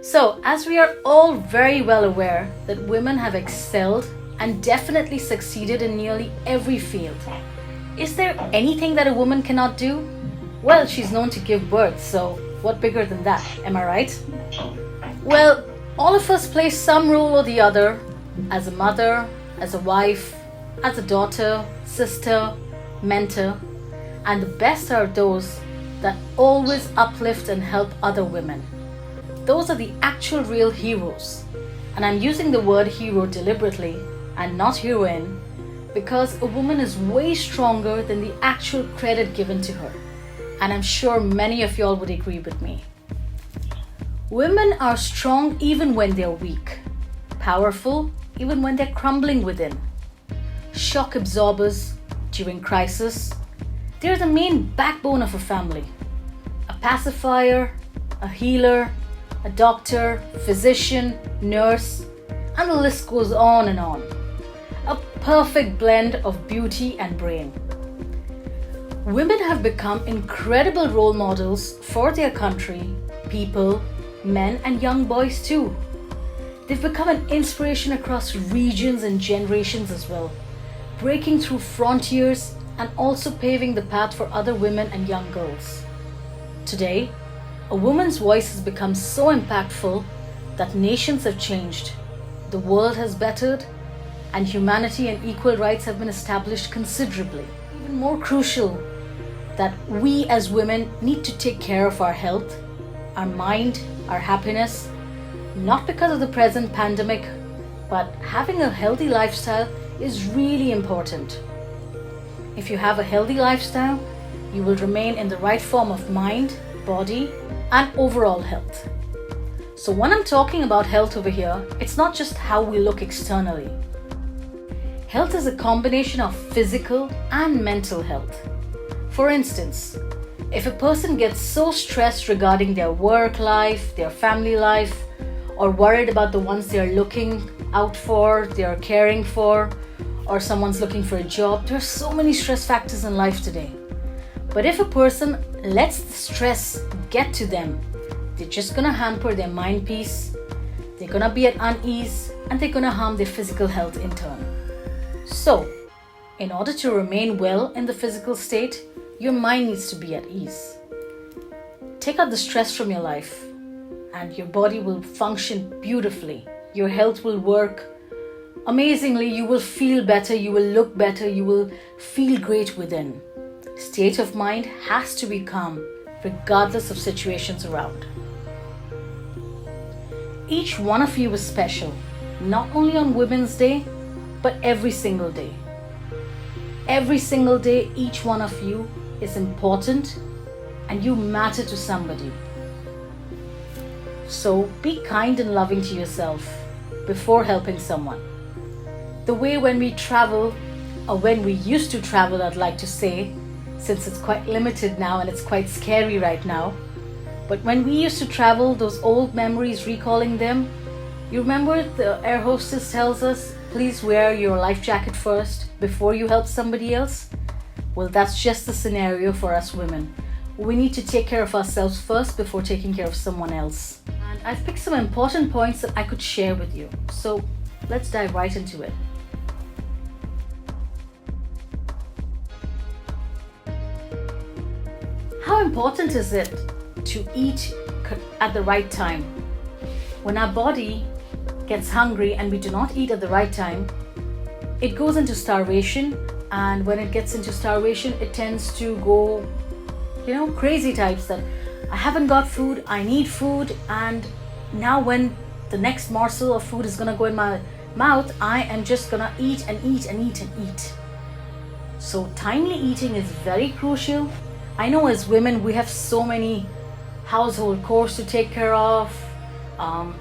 So, as we are all very well aware that women have excelled and definitely succeeded in nearly every field, is there anything that a woman cannot do? Well, she's known to give birth, so what bigger than that, am I right? Well, all of us play some role or the other, as a mother, as a wife, as a daughter, sister, mentor, and the best are those that always uplift and help other women. Those are the actual real heroes. And I'm using the word hero deliberately and not heroine because a woman is way stronger than the actual credit given to her. And I'm sure many of y'all would agree with me. Women are strong even when they're weak, powerful even when they're crumbling within, shock absorbers during crisis. They're the main backbone of a family, a pacifier, a healer, a doctor, physician, nurse, and the list goes on and on. A perfect blend of beauty and brain. Women have become incredible role models for their country, people, men and young boys too. They've become an inspiration across regions and generations as well, breaking through frontiers and also paving the path for other women and young girls. Today, a woman's voice has become so impactful that nations have changed, the world has bettered, and humanity and equal rights have been established considerably. Even more crucial, that we as women need to take care of our health, our mind, our happiness, not because of the present pandemic, but having a healthy lifestyle is really important. If you have a healthy lifestyle, you will remain in the right form of mind, body, and overall health. So when I'm talking about health over here, it's not just how we look externally. Health is a combination of physical and mental health. For instance, if a person gets so stressed regarding their work life, their family life, or worried about the ones they are looking out for, they are caring for, or someone's looking for a job, there are so many stress factors in life today. But if a person lets the stress get to them, they're just gonna hamper their mind peace, they're gonna be at unease, and they're gonna harm their physical health in turn. So, in order to remain well in the physical state, your mind needs to be at ease. Take out the stress from your life, and your body will function beautifully. Your health will work amazingly. You will feel better, you will look better, you will feel great within. State of mind has to be calm, regardless of situations around. Each one of you is special, not only on Women's Day, but every single day. Every single day, each one of you is important and you matter to somebody. So be kind and loving to yourself before helping someone. The way when we travel, or when we used to travel, I'd like to say, since it's quite limited now and it's quite scary right now. But when we used to travel, those old memories, recalling them, you remember the air hostess tells us, please wear your life jacket first before you help somebody else? Well, that's just the scenario for us women. We need to take care of ourselves first before taking care of someone else. And I've picked some important points that I could share with you. So let's dive right into it. How important is it to eat at the right time? When our body gets hungry and we do not eat at the right time, it goes into starvation, and when it gets into starvation, it tends to go, crazy types that I haven't got food, I need food, and now when the next morsel of food is gonna go in my mouth, I am just gonna eat and eat and eat and eat. So timely eating is very crucial. I know as women we have so many household chores to take care of,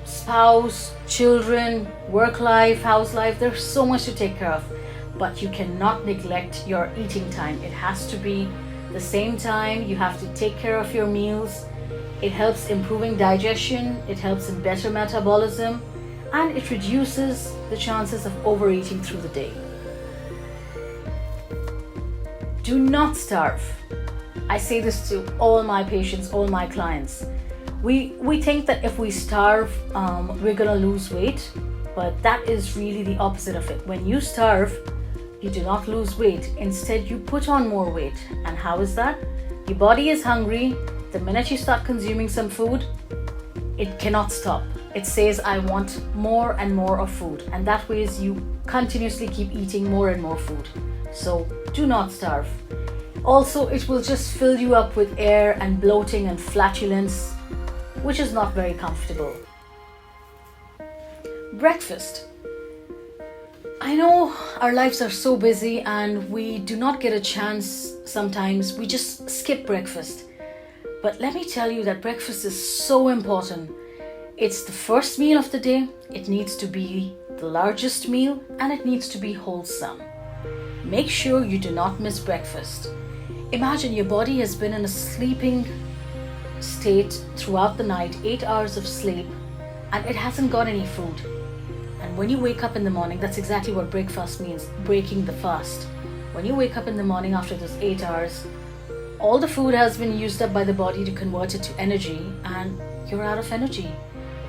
spouse, children, work life, house life, there's so much to take care of. But you cannot neglect your eating time. It has to be the same time. You have to take care of your meals. It helps improving digestion, it helps in better metabolism, and it reduces the chances of overeating through the day. Do not starve. I say this to all my patients, all my clients. We think that if we starve, we're gonna lose weight, but that is really the opposite of it. When you starve, you do not lose weight. Instead, you put on more weight. And how is that? Your body is hungry. The minute you start consuming some food, it cannot stop. It says, I want more and more of food. And that way is you continuously keep eating more and more food. So do not starve. Also, it will just fill you up with air and bloating and flatulence, which is not very comfortable. Breakfast. I know our lives are so busy and we do not get a chance sometimes. We just skip breakfast. But let me tell you that breakfast is so important. It's the first meal of the day. It needs to be the largest meal and it needs to be wholesome. Make sure you do not miss breakfast. Imagine your body has been in a sleeping state throughout the night, 8 hours of sleep, and it hasn't got any food. And when you wake up in the morning, that's exactly what breakfast means, breaking the fast. When you wake up in the morning after those 8 hours, all the food has been used up by the body to convert it to energy, and you're out of energy.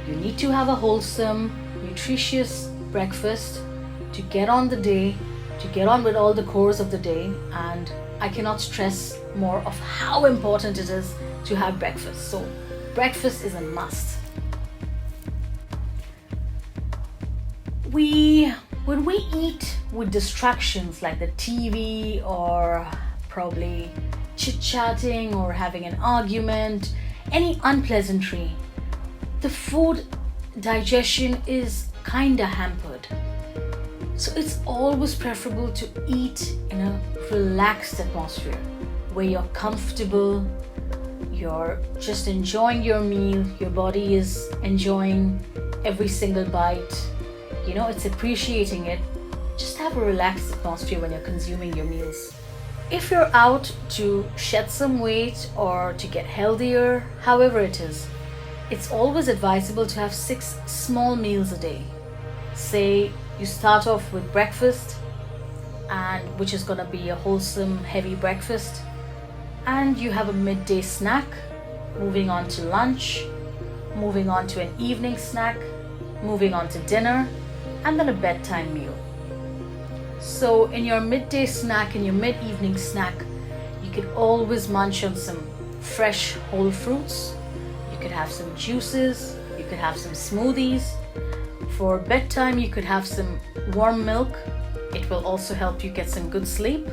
You need to have a wholesome, nutritious breakfast to get on the day, to get on with all the chores of the day, and I cannot stress more of how important it is to have breakfast. So breakfast is a must. When we eat with distractions like the TV or probably chit-chatting or having an argument, any unpleasantry, the food digestion is kinda hampered. So it's always preferable to eat in a relaxed atmosphere where you're comfortable, you're just enjoying your meal, your body is enjoying every single bite, it's appreciating it. Just have a relaxed atmosphere when you're consuming your meals. If you're out to shed some weight or to get healthier, however it is, it's always advisable to have 6 small meals a day. Say you start off with breakfast, and which is going to be a wholesome, heavy breakfast, and you have a midday snack, moving on to lunch, moving on to an evening snack, moving on to dinner, and then a bedtime meal. So in your midday snack and your mid-evening snack, you could always munch on some fresh whole fruits. You could have some juices, you could have some smoothies. For bedtime, you could have some warm milk. It will also help you get some good sleep.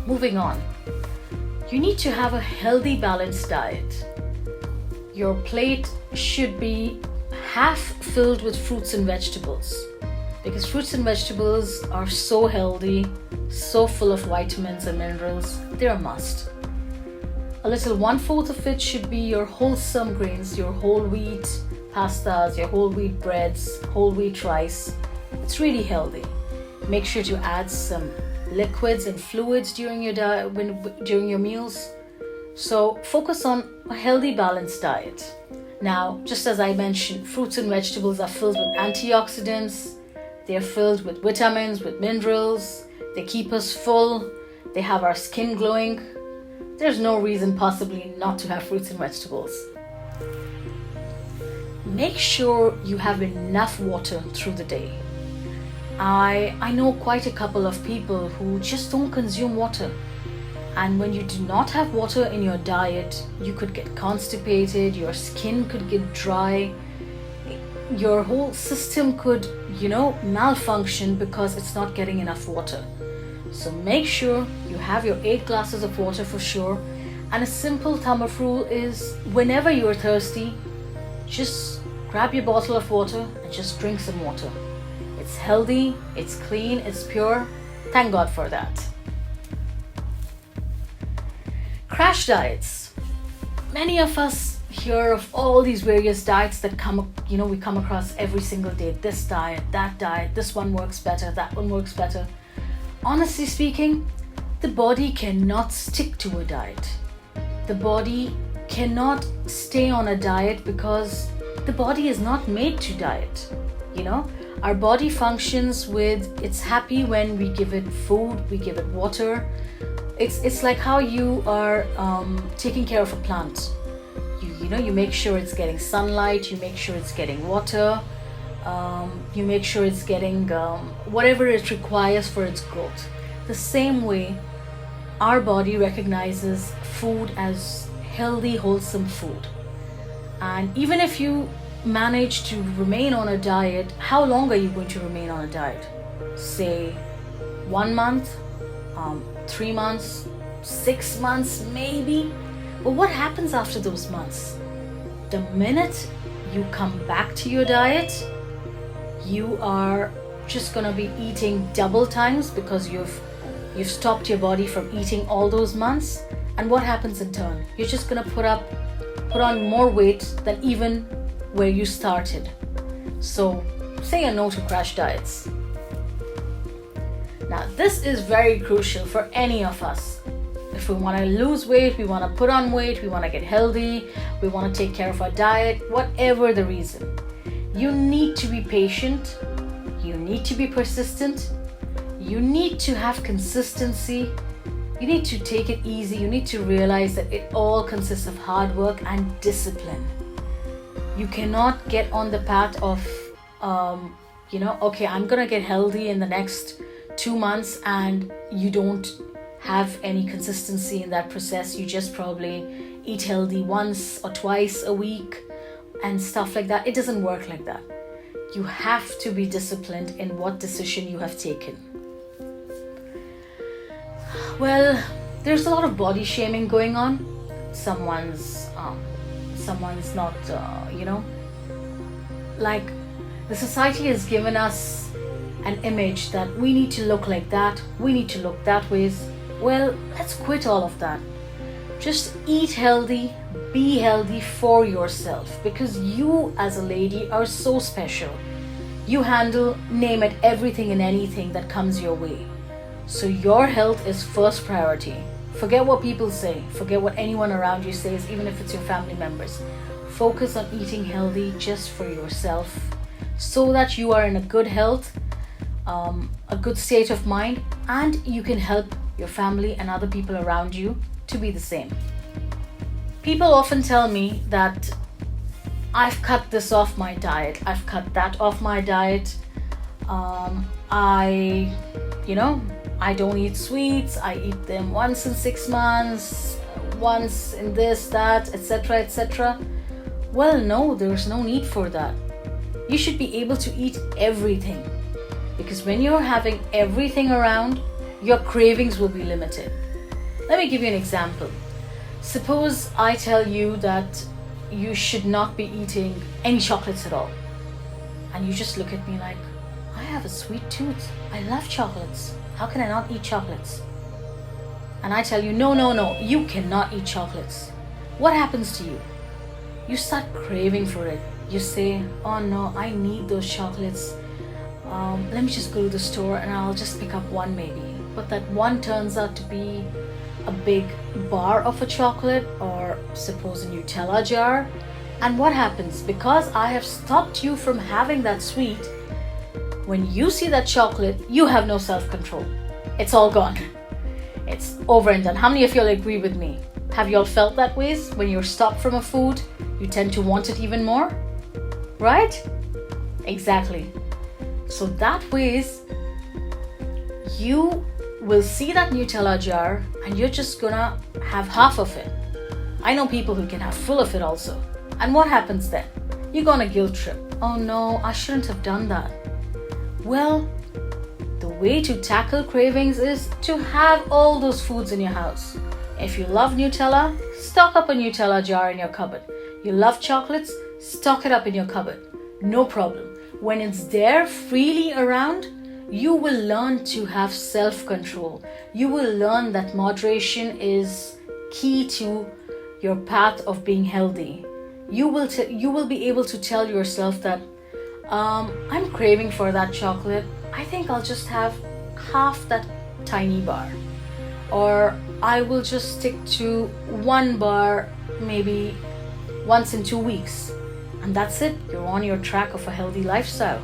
Moving on, you need to have a healthy, balanced diet. Your plate should be half filled with fruits and vegetables, because fruits and vegetables are so healthy, so full of vitamins and minerals, they're a must. A little 1/4 of it should be your wholesome grains, your whole wheat pastas, your whole wheat breads, whole wheat rice. It's really healthy. Make sure to add some liquids and fluids during your meals. So focus on a healthy, balanced diet. Now, just as I mentioned, fruits and vegetables are filled with antioxidants. They're filled with vitamins, with minerals. They keep us full. They have our skin glowing. There's no reason possibly not to have fruits and vegetables. Make sure you have enough water through the day. I know quite a couple of people who just don't consume water. And when you do not have water in your diet, you could get constipated, your skin could get dry, your whole system could, malfunction because it's not getting enough water. So make sure you have your 8 glasses of water for sure. And a simple thumb of rule is whenever you're thirsty, just grab your bottle of water and just drink some water. It's healthy, it's clean, it's pure. Thank God for that. Crash diets. Many of us hear of all these various diets that we come across every single day. This diet, that diet, this one works better, that one works better. Honestly speaking, the body cannot stick to a diet. The body cannot stay on a diet because the body is not made to diet. Our body functions it's happy when we give it food, we give it water. it's like how you are taking care of a plant. You make sure it's getting sunlight, you make sure it's getting water, you make sure it's getting whatever it requires for its growth. The same way, our body recognizes food as healthy, wholesome food. And even if you manage to remain on a diet, how long are you going to remain on a diet? Say 1 month, 3 months, 6 months maybe. But what happens after those months? The minute you come back to your diet, you are just gonna be eating double times because you've stopped your body from eating all those months. And what happens in turn? You're just gonna put on more weight than even where you started. So say a no to crash diets. Now this is very crucial for any of us. If we want to lose weight, we want to put on weight, we want to get healthy, we want to take care of our diet, whatever the reason, you need to be patient, you need to be persistent, you need to have consistency, you need to take it easy, you need to realize that it all consists of hard work and discipline. You cannot get on the path of, okay, I'm going to get healthy in the next 2 months, and you don't have any consistency in that process. You just probably eat healthy once or twice a week and stuff like that. It doesn't work like that. You have to be disciplined in what decision you have taken. Well, there's a lot of body shaming going on. Someone's not, like the society has given us an image that we need to look like that, we need to look that way. Well, let's quit all of that. Just eat healthy, be healthy for yourself, because you as a lady are so special. You handle, name it, everything and anything that comes your way. So your health is first priority. Forget what people say, forget what anyone around you says, even if it's your family members. Focus on eating healthy just for yourself, so that you are in a good health, a good state of mind, and you can help your family and other people around you to be the same. People often tell me that I've cut this off my diet, I've cut that off my diet, I don't eat sweets, I eat them once in 6 months, once in this, that, etc., etc. Well, no, there's no need for that. You should be able to eat everything, because when you're having everything around, your cravings will be limited. Let me give you an example. Suppose I tell you that you should not be eating any chocolates at all, and you just look at me like, I have a sweet tooth, I love chocolates, how can I not eat chocolates? And I tell you, no, you cannot eat chocolates. What happens to you? You start craving for it. You say, oh no, I need those chocolates. Let me just go to the store and I'll just pick up one maybe. But that one turns out to be a big bar of a chocolate, or suppose a Nutella jar. And what happens? Because I have stopped you from having that sweet, when you see that chocolate, you have no self-control. It's all gone. It's over and done. How many of you all agree with me? Have you all felt that ways? When you're stopped from a food, you tend to want it even more, right? Exactly. So that ways, you will see that Nutella jar and you're just gonna have half of it. I know people who can have full of it also. And what happens then? You're gonna guilt trip. Oh no, I shouldn't have done that. Well, the way to tackle cravings is to have all those foods in your house. If you love Nutella, stock up a Nutella jar in your cupboard. You love chocolates, stock it up in your cupboard. No problem. When it's there freely around, you will learn to have self-control. You will learn that moderation is key to your path of being healthy. You will be able to tell yourself that I'm craving for that chocolate. I think I'll just have half that tiny bar. Or I will just stick to one bar maybe once in 2 weeks. And that's it. You're on your track of a healthy lifestyle.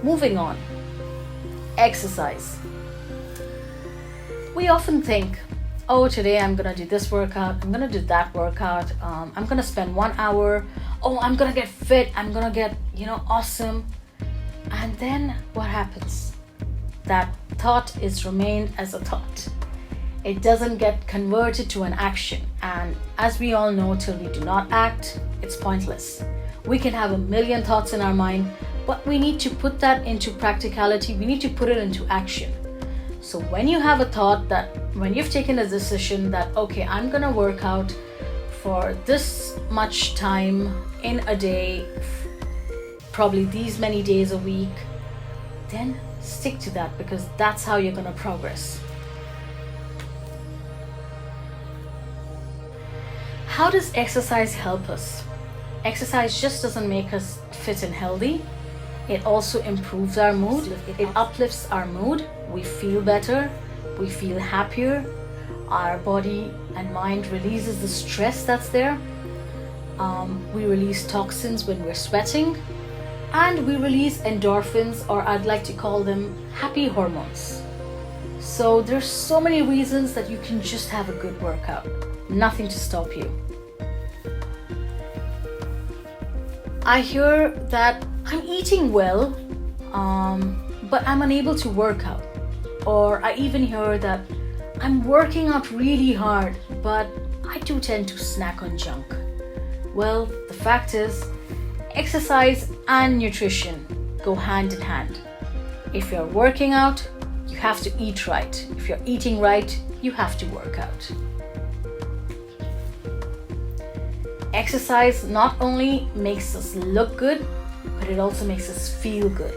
Moving on, exercise. We often think, oh, today I'm gonna do this workout, I'm gonna do that workout, I'm gonna spend 1 hour, oh, I'm gonna get fit, I'm gonna get, awesome. And then what happens? That thought is remained as a thought. It doesn't get converted to an action. And as we all know, till we do not act, it's pointless. We can have a million thoughts in our mind, but we need to put that into practicality. We need to put it into action. So when you have a thought, that when you've taken a decision that, okay, I'm gonna work out for this much time in a day, probably these many days a week, then stick to that, because that's how you're gonna progress. How does exercise help us? Exercise just doesn't make us fit and healthy. It also improves our mood. It uplifts our mood. We feel better. We feel happier. Our body and mind releases the stress that's there. We release toxins when we're sweating. And we release endorphins, or I'd like to call them happy hormones. So there's so many reasons that you can just have a good workout. Nothing to stop you. I hear that I'm eating well, but I'm unable to work out. Or I even hear that I'm working out really hard, but I do tend to snack on junk. Well, the fact is, exercise and nutrition go hand in hand. If you're working out, you have to eat right. If you're eating right, you have to work out. Exercise not only makes us look good, but it also makes us feel good.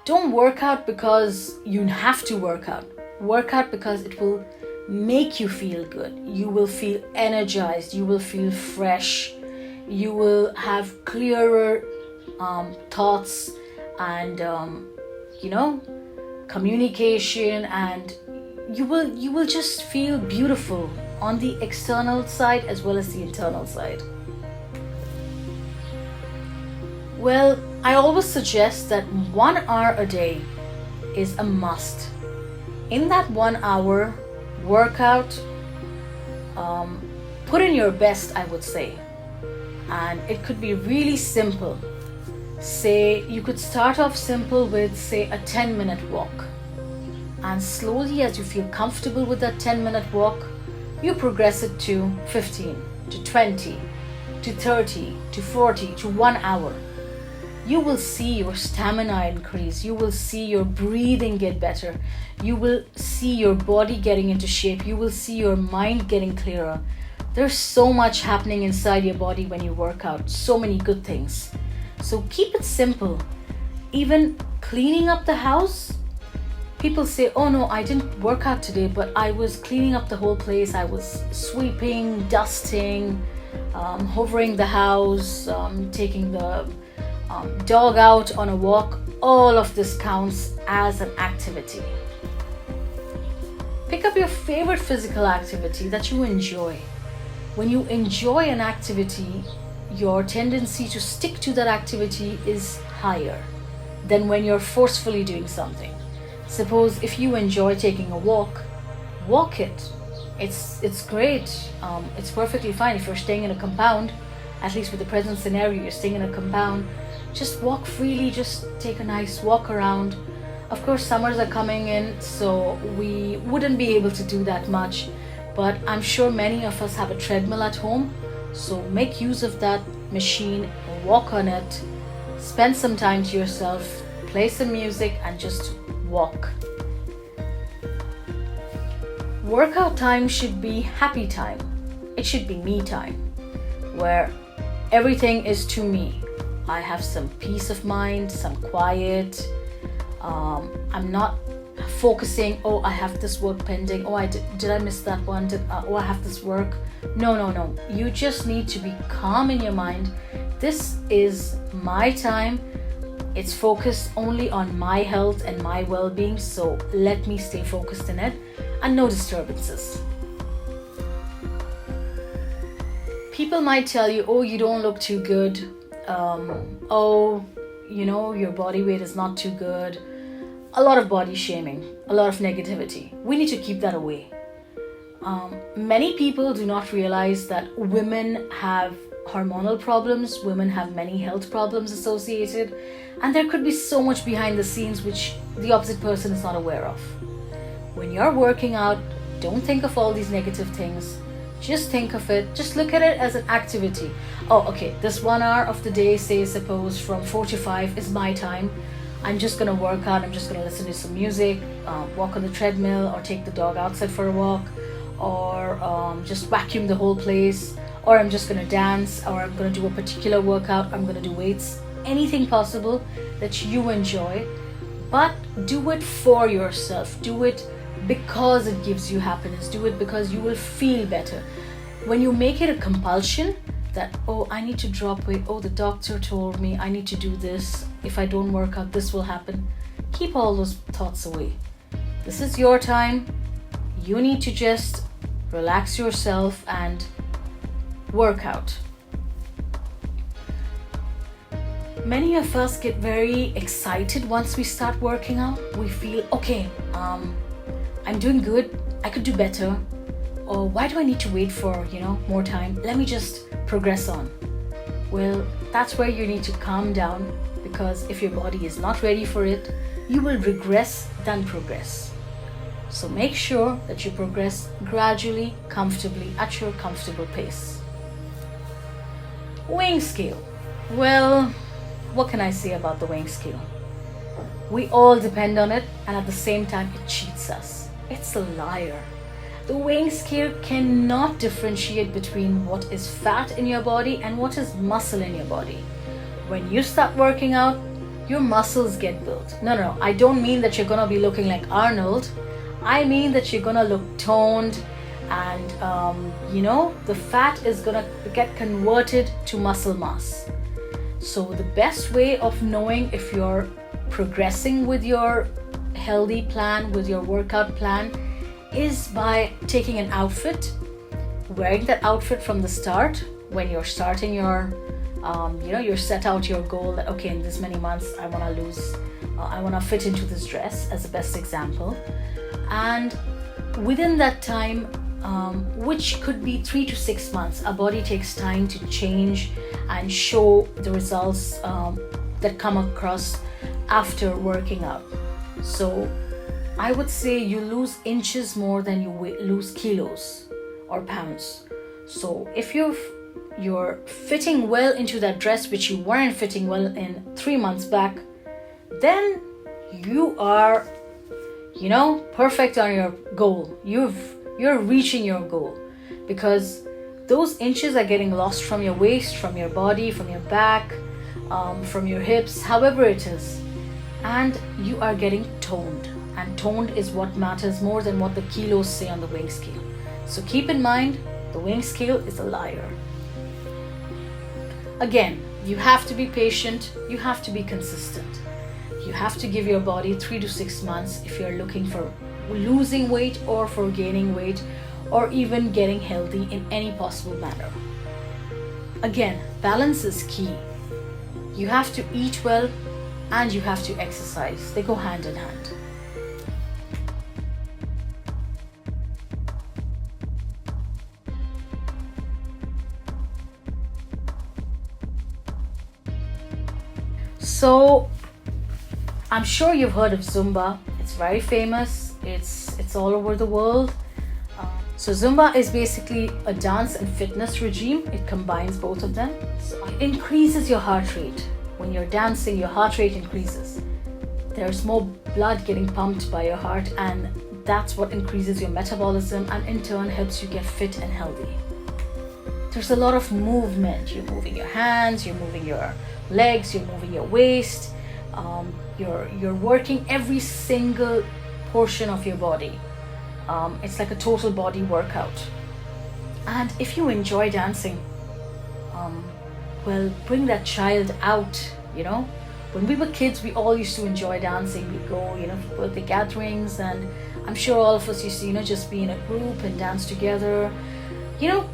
Don't work out because you have to work out. Work out because it will make you feel good. You will feel energized. You will feel fresh. You will have clearer thoughts and communication, and you will just feel beautiful on the external side as well as the internal side. Well, I always suggest that 1 hour a day is a must. In that 1 hour workout, put in your best, I would say. And it could be really simple. Say you could start off simple with, say, a 10-minute walk. And slowly, as you feel comfortable with that 10-minute walk, you progress it to 15, to 20, to 30, to 40, to 1 hour. You will see your stamina increase. You will see your breathing get better. You will see your body getting into shape. You will see your mind getting clearer. There's so much happening inside your body when you work out. So many good things. So keep it simple. Even cleaning up the house. People say, oh no, I didn't work out today, but I was cleaning up the whole place. I was sweeping, dusting, hovering the house, taking the dog out on a walk. All of this counts as an activity. Pick up your favorite physical activity that you enjoy. When you enjoy an activity, your tendency to stick to that activity is higher than when you're forcefully doing something. Suppose if you enjoy taking a walk, walk it. It's great. It's perfectly fine. If you're staying in a compound, at least with the present scenario, you're staying in a compound, just walk freely, just take a nice walk around. Of course, summers are coming in, so we wouldn't be able to do that much, but I'm sure many of us have a treadmill at home, so make use of that machine, walk on it, spend some time to yourself, play some music, and just walk. Workout time should be happy time. It should be me time, where everything is to me. I have some peace of mind, some quiet. I'm not focusing, oh, I have this work pending, oh, did I miss that one, oh, I have this work. No. You just need to be calm in your mind. This is my time. It's focused only on my health and my well-being, so let me stay focused in it, and no disturbances. People might tell you, oh, you don't look too good. Oh, your body weight is not too good, a lot of body shaming, a lot of negativity. We need to keep that away. Many people do not realize that women have hormonal problems, women have many health problems associated, and there could be so much behind the scenes which the opposite person is not aware of. When you're working out, don't think of all these negative things. Just think of it, just look at it as an activity. Oh, okay, this 1 hour of the day, say suppose from 4 to 5 is my time. I'm just gonna work out, I'm just gonna listen to some music, walk on the treadmill, or take the dog outside for a walk, or just vacuum the whole place, or I'm just gonna dance, or I'm gonna do a particular workout, I'm gonna do weights, anything possible that you enjoy, but do it for yourself. Do it because it gives you happiness. Do it because you will feel better. When you make it a compulsion that, oh, I need to drop weight, oh, the doctor told me I need to do this, if I don't work out this will happen, keep all those thoughts away. This is your time. You need to just relax yourself and work out. Many of us get very excited once we start working out. We feel, okay, I'm doing good, I could do better, or why do I need to wait for more time? Let me just progress on. Well, that's where you need to calm down, because if your body is not ready for it, you will regress than progress. So make sure that you progress gradually, comfortably, at your comfortable pace. Weighing scale. Well, what can I say about the weighing scale? We all depend on it, and at the same time it cheats us. It's a liar. The weighing scale cannot differentiate between what is fat in your body and what is muscle in your body. When you start working out, your muscles get built. No, I don't mean that you're gonna be looking like Arnold. I mean that you're gonna look toned, and the fat is gonna get converted to muscle mass. So the best way of knowing if you're progressing with your healthy plan, with your workout plan, is by taking an outfit, wearing that outfit from the start. When you're starting your you set out your goal that, okay, in this many months I want to fit into this dress, as the best example, and within that time, which could be 3 to 6 months, our body takes time to change and show the results that come across after working out. So I would say you lose inches more than you lose kilos or pounds. So if you're fitting well into that dress which you weren't fitting well in 3 months back, then you are perfect on your goal. You're reaching your goal, because those inches are getting lost from your waist, from your body, from your back, from your hips, however it is, and you are getting toned. And toned is what matters more than what the kilos say on the weighing scale. So keep in mind, the weighing scale is a liar. Again, you have to be patient, you have to be consistent. You have to give your body 3 to 6 months if you're looking for losing weight or for gaining weight, or even getting healthy in any possible manner. Again, balance is key. You have to eat well and you have to exercise. They go hand in hand. So I'm sure you've heard of Zumba. It's very famous. It's all over the world. So Zumba is basically a dance and fitness regime. It combines both of them. So it increases your heart rate. When you're dancing, your heart rate increases. There's more blood getting pumped by your heart, and that's what increases your metabolism and in turn helps you get fit and healthy. There's a lot of movement. You're moving your hands, you're moving your legs, you're moving your waist, you're working every single portion of your body. It's like a total body workout. And if you enjoy dancing, well, bring that child out. When we were kids, we all used to enjoy dancing. We'd go for birthday gatherings, and I'm sure all of us used to just be in a group and dance together,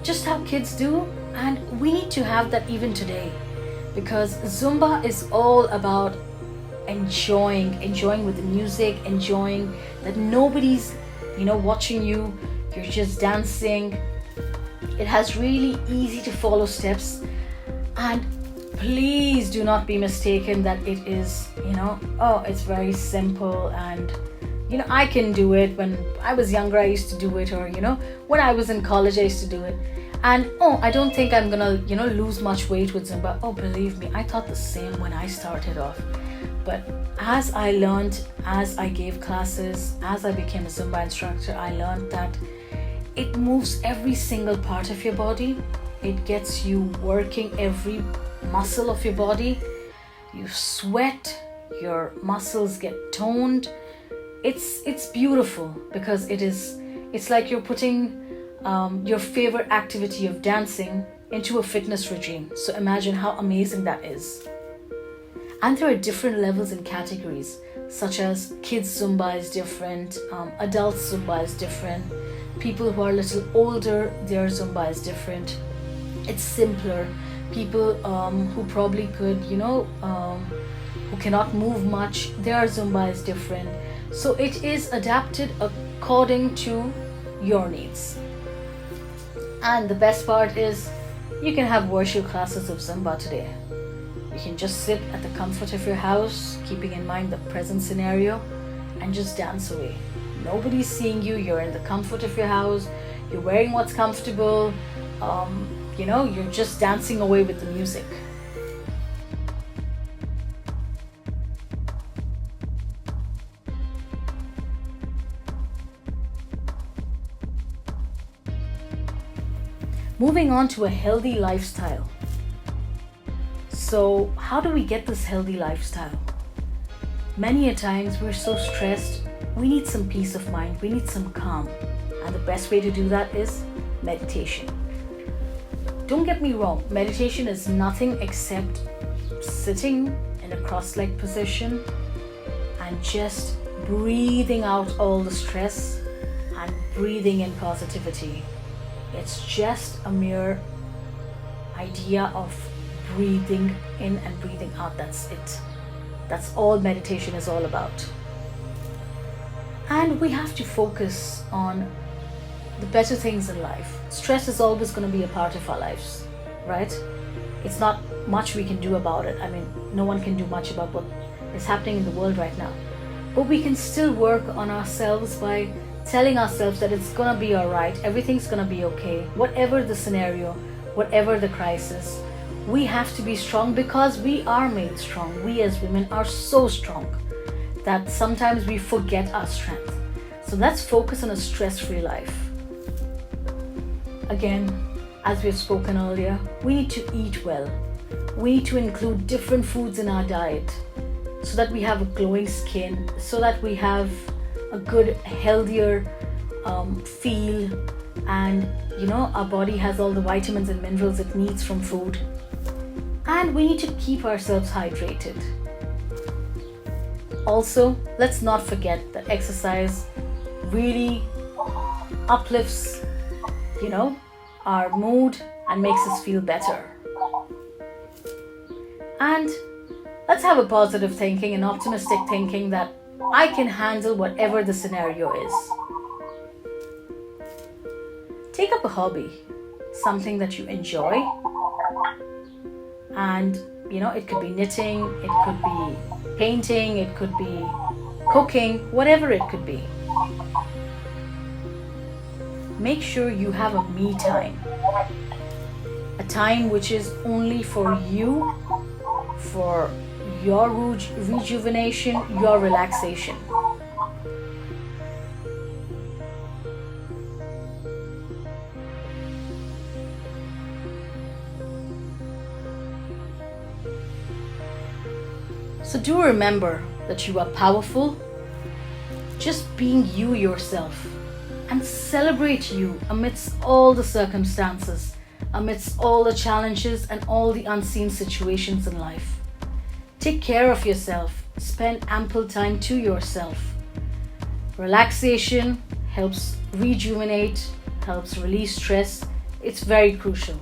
just how kids do. And we need to have that even today, because Zumba is all about enjoying with the music, enjoying that nobody's watching you. You're just dancing. It has really easy to follow steps, and please do not be mistaken that it is it's very simple and I can do it. When I was younger I used to do it, or when I was in college I used to do it. And I don't think I'm gonna lose much weight with Zumba. Believe me, I thought the same when I started off. But as I learned, as I gave classes, as I became a Zumba instructor, I learned that it moves every single part of your body. It gets you working every muscle of your body. You sweat, your muscles get toned. It's beautiful because it's like you're putting your favorite activity of dancing into a fitness regime. So imagine how amazing that is. And there are different levels and categories, such as kids Zumba is different, adult Zumba is different, people who are a little older, their Zumba is different. It's simpler. People who probably could, who cannot move much, their Zumba is different. So it is adapted according to your needs. And the best part is you can have virtual classes of Zumba today. You can just sit at the comfort of your house, keeping in mind the present scenario, and just dance away. Nobody's seeing you. You're in the comfort of your house. You're wearing what's comfortable. You're just dancing away with the music. Moving on to a healthy lifestyle. So how do we get this healthy lifestyle? Many a times we're so stressed, we need some peace of mind, we need some calm. And the best way to do that is meditation. Don't get me wrong, meditation is nothing except sitting in a cross-legged position and just breathing out all the stress and breathing in positivity. It's just a mere idea of breathing in and breathing out. That's it. That's all meditation is all about. And we have to focus on the better things in life. Stress is always going to be a part of our lives, right? It's not much we can do about it. I mean, no one can do much about what is happening in the world right now. But we can still work on ourselves by telling ourselves that it's going to be all right, everything's going to be okay, whatever the scenario, whatever the crisis. We have to be strong because we are made strong. We as women are so strong that sometimes we forget our strength. So let's focus on a stress-free life. Again, as we've spoken earlier, we need to eat well. We need to include different foods in our diet so that we have a glowing skin, so that we have a good, healthier feel, and our body has all the vitamins and minerals it needs from food. And we need to keep ourselves hydrated. Also, let's not forget that exercise really uplifts our mood and makes us feel better. And let's have a positive thinking and optimistic thinking that I can handle whatever the scenario is. Take up a hobby, something that you enjoy. And it could be knitting, it could be painting, it could be cooking, whatever it could be. Make sure you have a me time. A time which is only for you, for your rejuvenation, your relaxation. So do remember that you are powerful. Just being you yourself, and celebrate you amidst all the circumstances, amidst all the challenges and all the unseen situations in life. Take care of yourself. Spend ample time to yourself. Relaxation helps rejuvenate, helps release stress. It's very crucial.